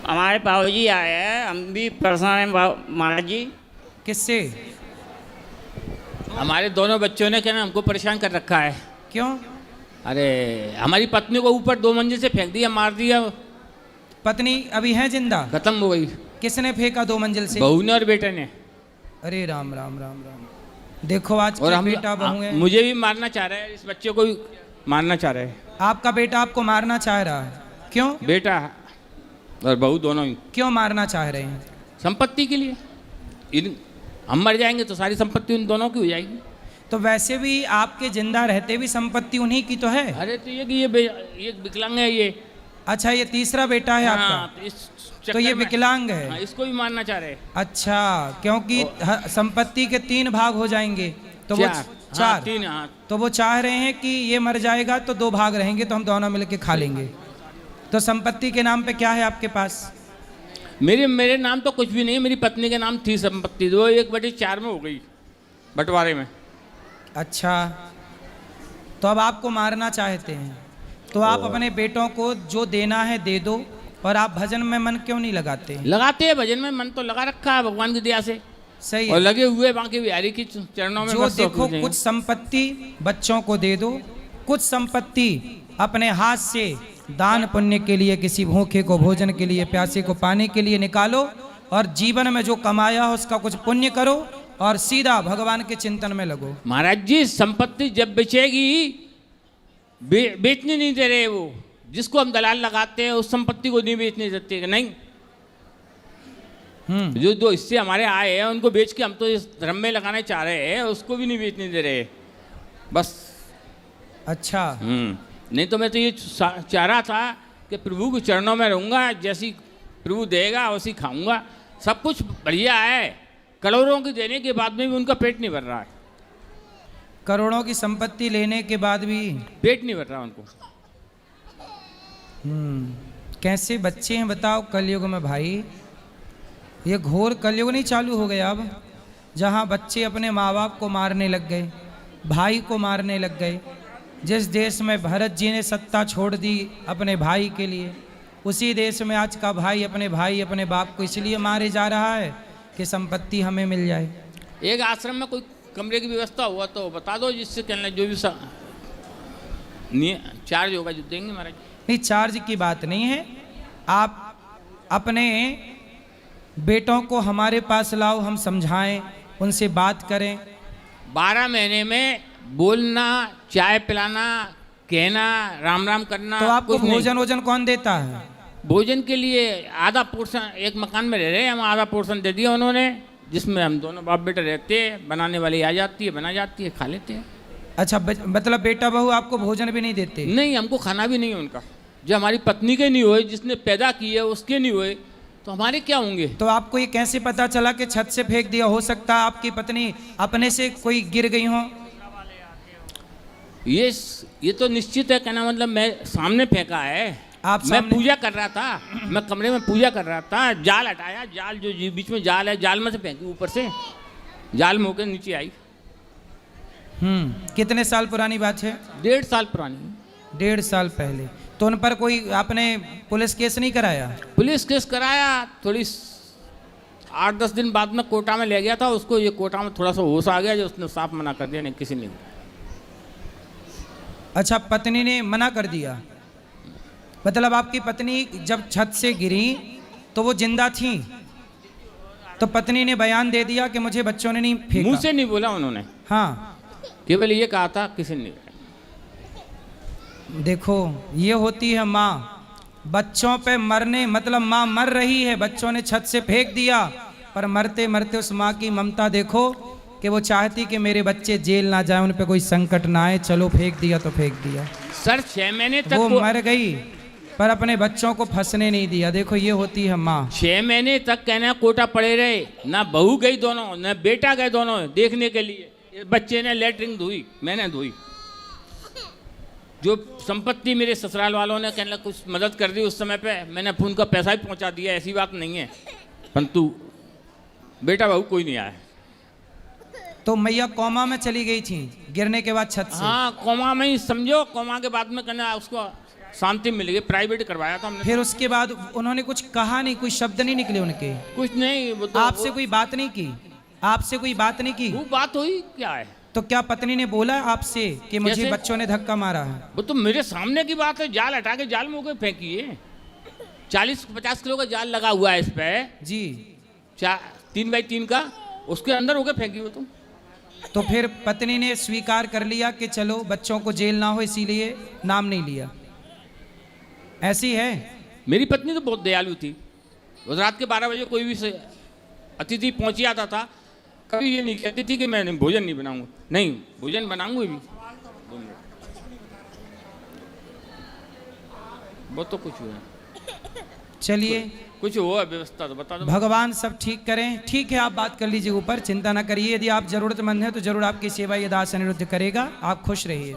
हमारे बाबूजी आए हैं, हम भी परेशान हैं महाराज जी। किससे? हमारे दोनों बच्चों ने क्या ना हमको परेशान कर रखा है। क्यों? अरे हमारी पत्नी को ऊपर 2 मंजिल से फेंक दिया, मार दिया। पत्नी अभी है जिंदा? खत्म हो गई। किसने फेंका 2 मंजिल से? बहू ने और बेटे ने। अरे राम राम राम राम। देखो आज और के हम बेटा बहू है। मुझे भी मारना चाह रहे हैं, इस बच्चे को भी मारना चाह रहे हैं। आपका बेटा आपको मारना चाह रहा है? क्यों? बेटा और बहू दोनों ही। क्यों मारना चाह रहे हैं? संपत्ति के लिए। हम मर जाएंगे तो सारी संपत्ति उन दोनों की हो जाएगी। तो वैसे भी आपके जिंदा रहते भी संपत्ति उन्हीं की तो है। अरे तो ये विकलांग है ये। अच्छा, ये तीसरा बेटा है आपका? तो इस तो चक्कर ये में- विकलांग है। हाँ, इसको भी मारना चाह रहे हैं। अच्छा, क्योंकि संपत्ति के 3 भाग हो जाएंगे तो वो चार। 4। हाँ, 3। हाँ। तो वो चाह रहे हैं कि ये मर जाएगा तो 2 भाग रहेंगे तो हम दोनों मिलके खा लेंगे। तो संपत्ति के नाम पे क्या है आपके पास? मेरे नाम तो कुछ भी नहीं, मेरी पत्नी के नाम थी संपत्ति, वो 1/4 में हो गई बंटवारे में। अच्छा, तो अब आपको मारना चाहते हैं तो आप अपने बेटों को जो देना है दे दो। और आप भजन में मन क्यों नहीं लगाते? लगाते हैं भजन में मन, तो लगा रखा है भगवान की दया से। सही और है। लगे हुए बांके बिहारी की चरणों में। जो बस देखो, सब कुछ संपत्ति बच्चों को दे दो, कुछ संपत्ति अपने हाथ से दान पुण्य के लिए, किसी भूखे को भोजन के लिए, प्यासे को पानी के लिए निकालो। और जीवन में जो कमाया हो उसका कुछ पुण्य करो और सीधा भगवान के चिंतन में लगो। महाराज जी, संपत्ति जब बेचेगी, बेचने नहीं दे रहे वो। जिसको हम दलाल लगाते हैं उस संपत्ति को नहीं बेचने देते। नहीं, जो इससे हमारे आए हैं उनको बेच के हम तो इस धर्म में लगाना चाह रहे हैं, उसको भी नहीं बेचने दे रहे बस। अच्छा, नहीं तो मैं तो ये चाह रहा था कि प्रभु के चरणों में रहूंगा, जैसी प्रभु देगा वैसी खाऊंगा। सब कुछ बढ़िया है, करोड़ों की देने के बाद में भी उनका पेट नहीं भर रहा है। करोड़ों की संपत्ति लेने के बाद भी पेट नहीं भर रहा उनको। कैसे बच्चे हैं बताओ कलयुग में भाई। ये घोर कलयुग नहीं चालू हो गया अब, जहाँ बच्चे अपने माँ बाप को मारने लग गए, भाई को मारने लग गए। जिस देश में भरत जी ने सत्ता छोड़ दी अपने भाई के लिए, उसी देश में आज का भाई अपने बाप को इसलिए मारे जा रहा है कि संपत्ति हमें मिल जाए। एक आश्रम में कोई कमरे की व्यवस्था हुआ तो बता दो, जिससे कहना जो भी चार्ज होगा जो देंगे महाराज। नहीं, चार्ज की बात नहीं है। आप अपने बेटों को हमारे पास लाओ, हम समझाएं, उनसे बात करें। 12 महीने में बोलना, चाय पिलाना, कहना, राम राम करना। तो आपको कुछ नहीं। भोजन कौन देता है? भोजन के लिए आधा पोर्शन, एक मकान में रह रहे हैं हम, आधा पोर्शन दे दिया उन्होंने, जिसमें हम दोनों बाप बेटा रहते हैं। बनाने वाली आ जाती है, बना जाती है, खा लेते हैं। अच्छा, मतलब बेटा बहू आपको भोजन भी नहीं देते? नहीं, हमको खाना भी नहीं है उनका। जो हमारी पत्नी के नहीं हुए, जिसने पैदा किए उसके नहीं हुए, तो हमारे क्या होंगे? तो आपको ये कैसे पता चला कि छत से फेंक दिया? हो सकता है आपकी पत्नी अपने से कोई गिर गई हो। ये तो निश्चित है, कहना मतलब मैं सामने फेंका है। मैं पूजा कर रहा था, मैं कमरे में पूजा कर रहा था, जाल हटाया, जाल जो बीच में जाल है, जाल में से फेंकी, ऊपर से जाल में होकर नीचे आई। कितने साल पुरानी बात है? 1.5 साल पुरानी। 1.5 साल पहले। तो उन पर कोई आपने पुलिस केस नहीं कराया? पुलिस केस कराया, थोड़ी 8-10 दिन बाद में कोटा में ले गया था उसको। ये कोटा में थोड़ा सा होश आ गया, जो उसने साफ मना कर दिया, नहीं किसी ने। अच्छा, पत्नी ने मना कर दिया? मतलब आपकी पत्नी जब छत से गिरी तो वो जिंदा थी, तो पत्नी ने बयान दे दिया कि मुझे बच्चों ने नहीं फेंका? मुंह से नहीं बोला उन्होंने। हाँ, केवल ये कहा था, किसी ने। देखो, ये होती है माँ। बच्चों पे मरने मतलब माँ मर रही है, बच्चों ने छत से फेंक दिया, पर मरते मरते उस माँ की ममता देखो कि वो चाहती कि मेरे बच्चे जेल ना जाए, उन पे कोई संकट ना आए। चलो फेंक दिया तो फेंक दिया। सर 6 महीने तक वो मर गई पर अपने बच्चों को फंसने नहीं दिया। देखो, ये होती है माँ। 6 महीने तक कहना कोटा पड़े रहे, ना बहू गई दोनों, ना बेटा गए दोनों देखने के लिए। बच्चे ने लेटरिन धोई, मैंने धोई। जो संपत्ति मेरे ससुराल वालों ने कहना कुछ मदद कर दी उस समय पे, मैंने फोन का पैसा भी पहुंचा दिया, ऐसी बात नहीं है। परंतु बेटा बहू कोई नहीं आया। तो मैया कोमा में चली गई थी गिरने के बाद छत से? हाँ, कोमा में ही समझो। कोमा के बाद में कहना उसको शांति मिल गई, प्राइवेट करवाया था हमने। फिर उसके बाद उन्होंने कुछ कहा नहीं, कोई शब्द नहीं निकले उनके? कुछ नहीं, वो तो आपसे कोई बात नहीं की? आपसे कोई बात नहीं की? वो बात हुई क्या है? तो क्या पत्नी ने बोला आपसे कि मुझे कैसे? बच्चों ने धक्का मारा है? वो तो मेरे सामने की बात है, जाल हटा के जाल में होकर फेंकिए। 40-50 किलो का जाल लगा हुआ है इस पे, जी। 3x3 का, उसके अंदर होकर फेंकी हो तुम। तो फिर पत्नी ने स्वीकार कर लिया कि चलो बच्चों को जेल ना हो, इसीलिए नाम नहीं लिया। ऐसी है? मेरी पत्नी तो बहुत दयालु थी। उस रात के 12 बजे कोई भी अतिथि पहुंच आता था, कभी ये नहीं कहती थी कि मैं भोजन नहीं बनाऊंगा। नहीं, भोजन बनाऊंगा भी। वो तो कुछ हुआ, चलिए कुछ हुआ व्यवस्था तो बता दो। भगवान सब ठीक करें। ठीक है, आप बात कर लीजिए ऊपर, चिंता ना करिए। यदि आप जरूरतमंद हैं तो जरूर आपकी सेवा ये दास अनिरुद्ध करेगा। आप खुश रहिए।